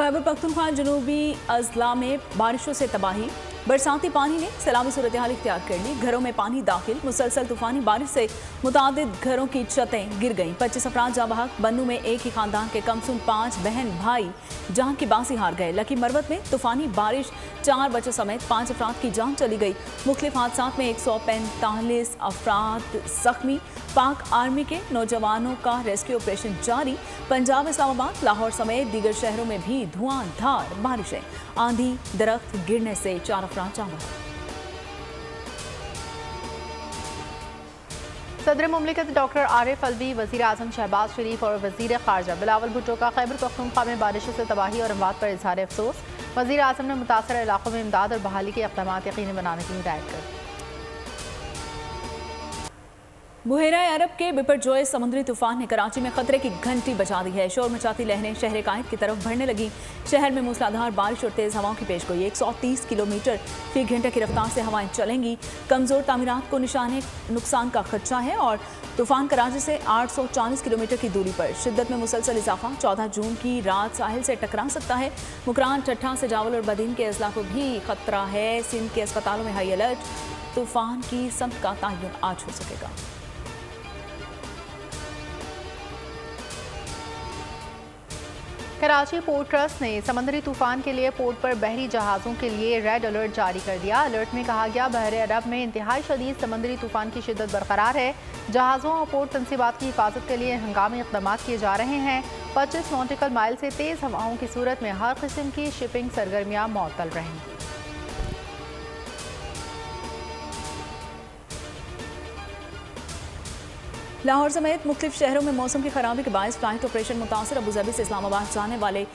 खैबर पख्तूनख्वा जनूबी अजला में बारिशों से तबाही। बरसाती पानी ने सैलाबी सूरत हाल इख्तियार कर ली। घरों में पानी दाखिल। मुसलसल तूफानी बारिश से मुतादिद घरों की छतें गिर गईं। 25 अफराद जाँ बहक। बन्नू में एक ही खानदान के कमसुन 5 बहन भाई जान की बासी हार गए। लकी मरवत में तूफानी बारिश 4 बच्चों समेत 5 अफराद की जान चली गई। मुख्तलिफ हादसात में 145 अफराद जख्मी। पाक आर्मी के नौजवानों का रेस्क्यू ऑपरेशन जारी। पंजाब, इस्लामाबाद, लाहौर समेत दीगर शहरों में भी धुआंधार बारिशें। आंधी दरख्त गिरने से 4 अफराद जान गए। सदर मुमलिकत डॉक्टर आरिफ अलवी, वज़ीर आज़म शहबाज शरीफ और वज़ीर ख़ारजा बिलावल भुट्टो का खैबर पख्तूनख्वा में बारिशों से तबाही और अमवात पर इज़हार अफसोस। वज़ीर आज़म ने मुतासर इलाकों में इमदाद और बहाली के इक़दामात यकीनी बनाने की हिदायत कर। बुहेरा अरब के बिपरजॉय समुद्री तूफान ने कराची में खतरे की घंटी बजा दी है। शोर मचाती लहरें शहर कायद की तरफ बढ़ने लगी। शहर में मूसलाधार बारिश और तेज हवाओं की पेशगोई। 130 किलोमीटर फी घंटे की रफ्तार से हवाएं चलेंगी। कमजोर तामीरात को निशाने नुकसान का खदशा है और तूफान कराची से 840 किलोमीटर की दूरी पर शिद्दत में मुसलसल इजाफा। 14 जून की रात साहिल से टकरा सकता है। मुकरान, ठट्ठा, सजावल और बदीन के अजला को भी खतरा है। सिंध के अस्पतालों में हाई अलर्ट। तूफान की समत का तयन आज हो सकेगा। कराची पोर्ट ट्रस्ट ने समंदरी तूफान के लिए पोर्ट पर बहरी जहाज़ों के लिए रेड अलर्ट जारी कर दिया। अलर्ट में कहा गया बहर अरब में इंतहाई शदीद समंदरी तूफान की शिद्दत बरकरार है। जहाज़ों और पोर्ट तनसीबात की हिफाजत के लिए हंगामी इक़दाम किए जा रहे हैं। 25 नॉटिकल माइल से तेज़ हवाओं की सूरत में हर किस्म की शिपिंग सरगर्मियाँ मुअत्तल रहेंगी। लाहौर समेत मुख्तलिफ शहरों में मौसम की खराबी के बायस फ्लाइट ऑपरेशन मुतासर। अबूधाबी से इस्लामाबाद जाने वाले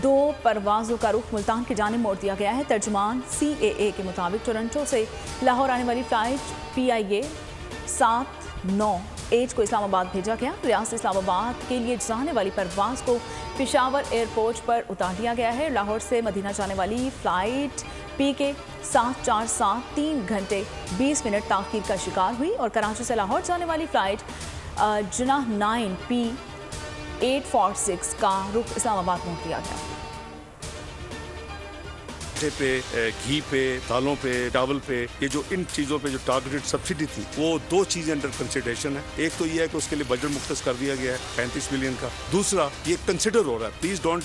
2 परवाज़ों का रुख मुल्तान की जानिब मोड़ दिया गया है। तर्जुमान CAA के मुताबिक टोरंटो से लाहौर आने वाली फ़्लाइट PIA 798 को इस्लामाबाद भेजा गया। रियासत इस्लामाबाद के लिए जाने वाली परवाज़ को पेशावर एयरपोर्ट पर उतार दिया गया है। लाहौर से मदीना जाने वाली फ़्लाइट PK 747 3 घंटे 20 मिनट ताख़ीर का शिकार हुई और कराची से लाहौर जाने वाली फ़्लाइट जनाह 9 P 846 का रुख इस्लामाबाद मोड़ दिया गया। पे, घी पे, दालों पे, चावल पे, ये जो इन चीज़ों पे जो टारगेटेड सब्सिडी थी वो 2 चीज़ें अंडर कंसिडरेशन है। एक तो ये है कि उसके लिए बजट मुख्तस कर दिया गया है 35 बिलियन का। दूसरा ये कंसिडर हो रहा है, please don't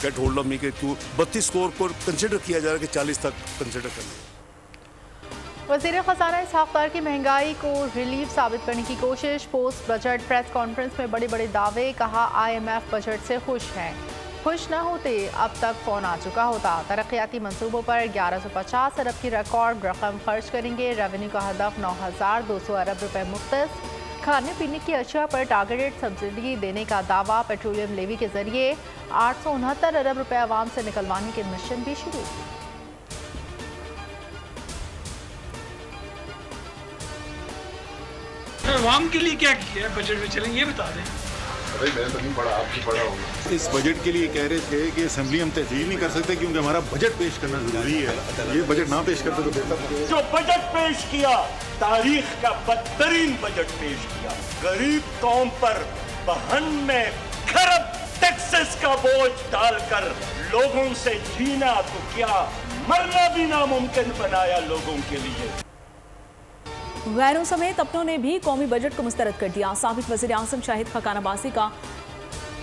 get hold of me के 32 करोड़ को कंसिडर किया जा रहा है कि 40 तक कंसिडर कर लिया। वज़ीर ख़ज़ाना इसहाक़ डार की महंगाई को रिलीफ साबित करने की कोशिश। पोस्ट बजट प्रेस कॉन्फ्रेंस में बड़े बड़े दावे। कहा IMF बजट से खुश हैं। खुश न होते अब तक फ़ोन आ चुका होता। तरक्याती मंसूबों पर 1150 अरब की रिकॉर्ड रकम खर्च करेंगे। रेवेन्यू का हदफ 9200 अरब रुपए मुख्तस। खाने पीने की अशिया पर टारगेटेड सब्सिडी देने का दावा। पेट्रोलियम लेवी के जरिए 869 अरब रुपए आवाम से निकलवाने के मिशन भी शुरू। आवाम के लिए क्या किया बजट में, चलें ये बता दें। अरे मैंने तो नहीं पढ़ा, आप भी पढ़ा होगा। इस बजट के लिए कह रहे थे कि असेंबली हम तहसील नहीं कर सकते क्योंकि हमारा बजट पेश करना जरूरी है। ये बजट ना पेश करते तो बेहतर। जो बजट पेश किया तारीख का बदतरीन बजट पेश किया। गरीब कौम पर 92 खरब टैक्सेस का बोझ डालकर लोगों से जीना तो क्या मरना भी नामुमकिन बनाया लोगों के लिए। गैरों समेत अपनों ने भी कौमी बजट को मुस्तरद कर दिया। साबिक वज़ीर आज़म शाहिद खकान अब्बासी का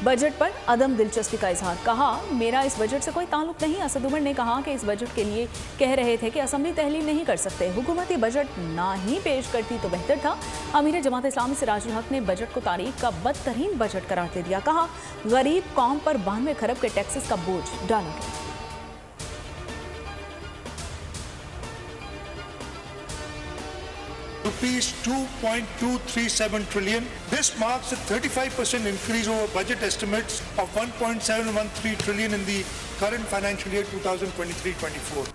बजट पर अदम दिलचस्पी का इजहार। कहा मेरा इस बजट से कोई ताल्लुक नहीं। असद उमर ने कहा कि इस बजट के लिए कह रहे थे कि असम्बली तहलील नहीं कर सकते। हुकूमती बजट ना ही पेश करती तो बेहतर था। अमीर जमात इस्लामी सिराजुल हक ने बजट को तारीख का बदतरीन बजट करार दे दिया। कहा गरीब कौम पर 92 खरब के टैक्सेस का बोझ डाला गया। Rupees 2.237 trillion. This marks a 35% increase over budget estimates of 1.713 trillion in the current financial year 2023-24.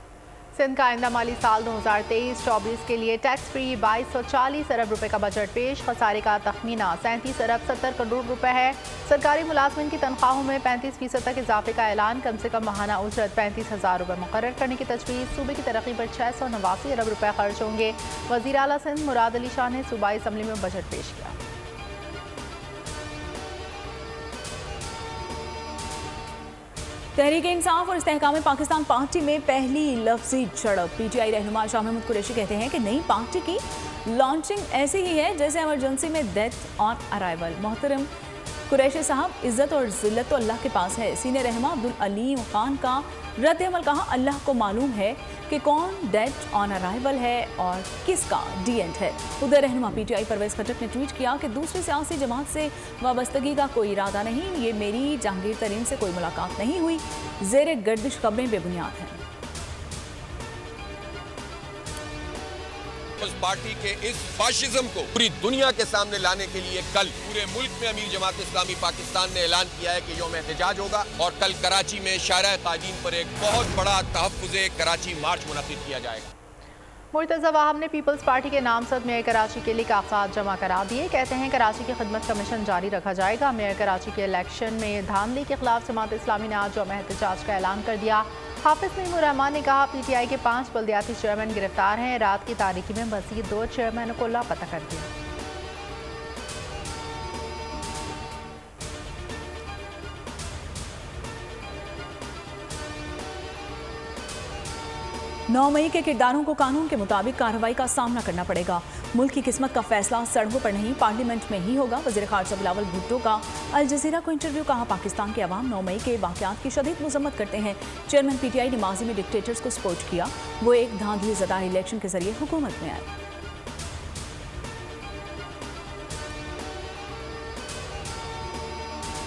Sindh का आइंदा माली साल 2023-24 के लिए टैक्स फ्री 2240 अरब रुपए का बजट पेश। खसारे का तखमीना 37 अरब 70 करोड़ रुपए है। सरकारी मुलाजमिन की तनख्वाहों में 35% तक इजाफे का ऐलान। कम से कम माहाना उजरत 35,000 रुपए मुकर्रर करने की तजवीज़। सूबे की तरक्की पर 689 अरब रुपए खर्च होंगे। वज़ीर आला सिंध मुराद अली शाह ने सूबाई असम्बली में बजट पेश किया। तहरीक इंसाफ और इस्तेहकाम पाकिस्तान पार्टी में पहली लफ्जी झड़प। पीटीआई रहनुमा शाह महमूद कुरैशी कहते हैं कि नई पार्टी की लॉन्चिंग ऐसी ही है जैसे इमरजेंसी में डेथ ऑन अराइवल। मोहतरम कुरैशी साहब, इज्जत और जिल्लत तो अल्लाह के पास है। सीनियर रहनुमा अब्दुल अलीम खान का रद्द अमल कहा, अल्लाह को मालूम है कि कौन डेथ ऑन अराइवल है और किसका डी एंड है। उधर रहनुमा पीटीआई परवेज खटक ने ट्वीट किया कि दूसरी सियासी जमात से वाबस्तगी का कोई इरादा नहीं, ये मेरी जहांगीर तरीन से कोई मुलाकात नहीं हुई, ज़ेर गर्दिश खबरें बेबुनियाद हैं। उस पार्टी के इस फाशिज्म को पूरी दुनिया के सामने लाने के लिए कल पूरे मुल्क में अमीर जमात इस्लामी पाकिस्तान ने ऐलान किया है कि यौम एहतजाज होगा और कल कराची में शारा कायदीन पर एक बहुत बड़ा तहफ़्फ़ुज़े कराची मार्च मुनक़्क़िद किया जाएगा। मुर्तज़ा वाहब ने पीपल्स पार्टी के नामज़द मेयर कराची के लिए कागजात जमा करा दिए। कहते हैं कराची की खिदमत का मिशन जारी रखा जाएगा। मेयर कराची के इलेक्शन में धांधली के खिलाफ जमात इस्लामी ने आज यौम एहतजाज का ऐलान कर दिया। हाफिज नईमुर रहमान ने कहा, पीटीआई के 5 बल्दियाती चेयरमैन गिरफ्तार हैं। रात की तारीकी में मज़ीद 2 चेयरमैनों को लापता कर दिया। नौ मई के किरदारों को कानून के मुताबिक कार्रवाई का सामना करना पड़ेगा। मुल्क की किस्मत का फैसला सड़कों पर नहीं पार्लियामेंट में ही होगा। वज़ीर ख़ारजा बिलावल भुट्टो का अल जज़ीरा को इंटरव्यू। कहा, पाकिस्तान के अवाम 9 मई के वाक़यात की शदीद मज़म्मत करते हैं। चेयरमैन पीटीआई ने माजी में डिक्टेटर्स को सपोर्ट किया, वो एक धांधली ज़दा इलेक्शन के जरिए हुकूमत में आए।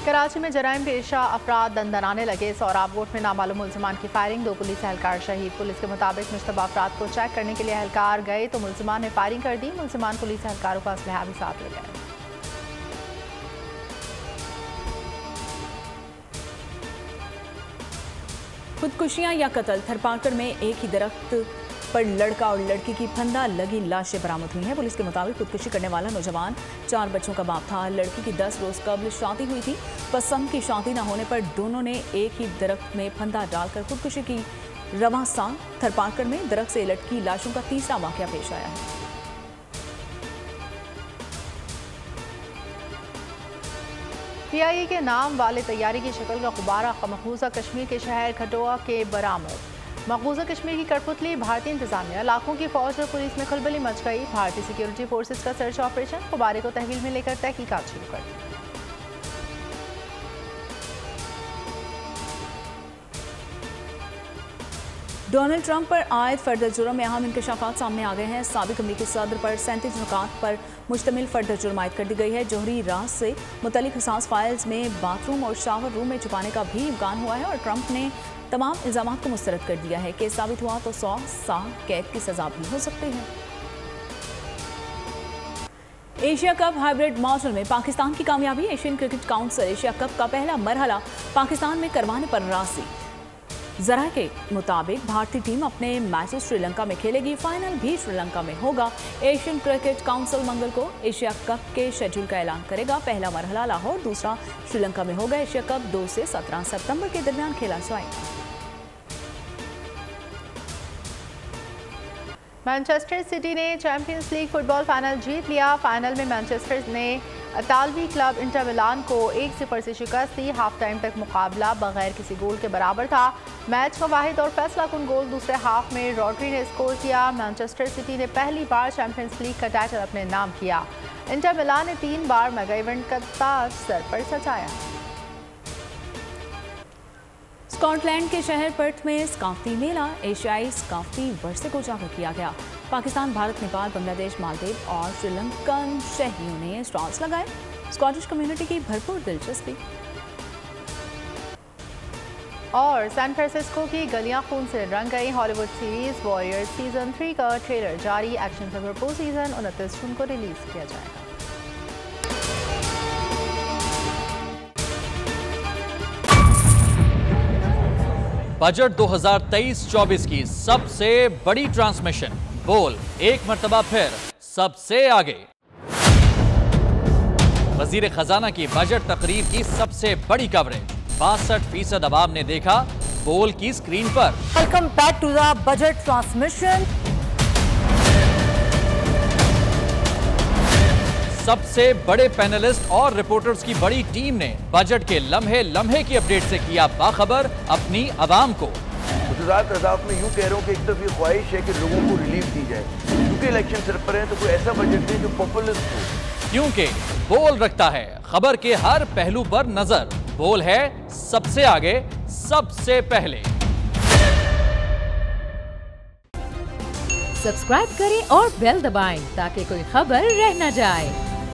कराची में जराइम पेशा अफराद दंदनाने लगे। सोहराबकोट में नामालूम मुल्ज़िमान की फायरिंग, 2 पुलिस एहलकार शहीद। पुलिस के मुताबिक मुश्तबा अफराद को चेक करने के लिए एहलकार गए तो मुल्ज़िमान ने फायरिंग कर दी। मुल्ज़िमान पुलिस एहलकारों का असलहा भी साथ ले गए। खुदकुशियां या कत्ल। थरपारकर में एक ही दरख्त पर लड़का और लड़की की फंदा लगी लाशें बरामद हुई हैं। पुलिस के मुताबिक खुदकुशी करने वाला नौजवान 4 बच्चों का बाप था। लड़की की 10 रोज कबल शादी हुई थी। पसंद की शादी न होने पर दोनों ने एक ही दरख्त में फंदा डालकर खुदकुशी की। रवां साल थरपारकर में दरख्त से लटकी लाशों का तीसरा वाकया पेश आया है। पीआईए के नाम वाले तैयारी की शक्ल का गुब्बारा मकबूजा कश्मीर के शहर खटोआ के बरामद। मकबूजा कश्मीर की कठपुतली भारतीय इंतजामिया, लाखों की फौज और पुलिस में खलबली मच गई। भारतीय सिक्योरिटी फोर्सेज का सर्च ऑपरेशन, गुब्बारे को तहवील में लेकर तहकीकात शुरू कर दी। डोनाल्ड ट्रंप पर आयद फर्द जुर्म में अहम इंकशाफात सामने आ गए हैं। साबिक अमरीकी सदर पर 37 नुकात पर मुश्तमिल फर्द जुर्म आयद कर दी गई है। जोहरी राज से मुतल्लिक हसास फाइल्स में बाथरूम और शावर रूम में छुपाने का भी इम्कान हुआ है और ट्रंप ने तमाम इल्जामात को मुस्तरद कर दिया है। केस साबित हुआ तो 100 साल कैद की सजा भी हो सकती है। एशिया कप हाइब्रिड मॉडल में पाकिस्तान की कामयाबी। Asian cricket council Asia cup का पहला मरहला पाकिस्तान में करवाने पर राजी। जरा के मुताबिक भारतीय टीम अपने मैचेस श्रीलंका में खेलेगी। फाइनल भी श्रीलंका में होगा। एशियन क्रिकेट काउंसिल मंगल को एशिया कप के शेड्यूल का ऐलान करेगा। पहला मरहला लाहौर, दूसरा श्रीलंका में होगा। एशिया कप 2 से 17 सितंबर के दरमियान खेला जाएगा। मैनचेस्टर सिटी ने चैंपियंस लीग फुटबॉल फाइनल जीत लिया। फाइनल में मैनचेस्टर ने इतालवी क्लब इंटर मिलान को 1-0 से शिकस्त दी। हाफ टाइम तक मुकाबला बगैर किसी गोल के बराबर था। मैच का वाहिद और फैसला कुन गोल दूसरे हाफ में रॉड्री ने स्कोर किया। मैनचेस्टर सिटी ने पहली बार चैंपियंस लीग का टाइटल अपने नाम किया। इंटर मिलान ने 3 बार मेगा इवेंट का ताज सर पर सजाया। स्कॉटलैंड के शहर पर्थ में स्काफ्ती मेला एशियाई स्काफ्ती वर्षे को उजागर किया गया। पाकिस्तान, भारत, नेपाल, बांग्लादेश, मालदीव और श्रीलंकन शहरियों ने स्टॉल्स लगाए। स्कॉटिश कम्युनिटी की भरपूर दिलचस्पी। और सैन फ्रांसिस्को की गलियां खून से रंग गई। हॉलीवुड सीरीज वॉरियर सीजन 3 का ट्रेलर जारी। एक्शन से भरपूर सीजन 29 जून को रिलीज किया जाएगा। बजट 2023-24 की सबसे बड़ी ट्रांसमिशन। बोल एक मर्तबा फिर सबसे आगे। वजीर खजाना की बजट तकरीर की सबसे बड़ी कवरेज। 62% अवाम ने देखा बोल की स्क्रीन पर। Welcome back to the budget transmission. सबसे बड़े पैनलिस्ट और रिपोर्टर्स की बड़ी टीम ने बजट के लम्हे लम्हे की अपडेट से किया बाखबर अपनी आवाम को। मैं यूं कह रहा हूं कि एक तरफ ये ख्वाहिश है कि लोगों को रिलीफ दी जाए, क्योंकि इलेक्शन सर पर है, तो कोई ऐसा बजट दे जो पॉपुलिस्ट हो, क्योंकि बोल रखता है खबर के हर पहलू पर नजर। बोल है सबसे आगे, सबसे पहले। सब्सक्राइब करें और बेल दबाएं ताकि कोई खबर रह न जाए।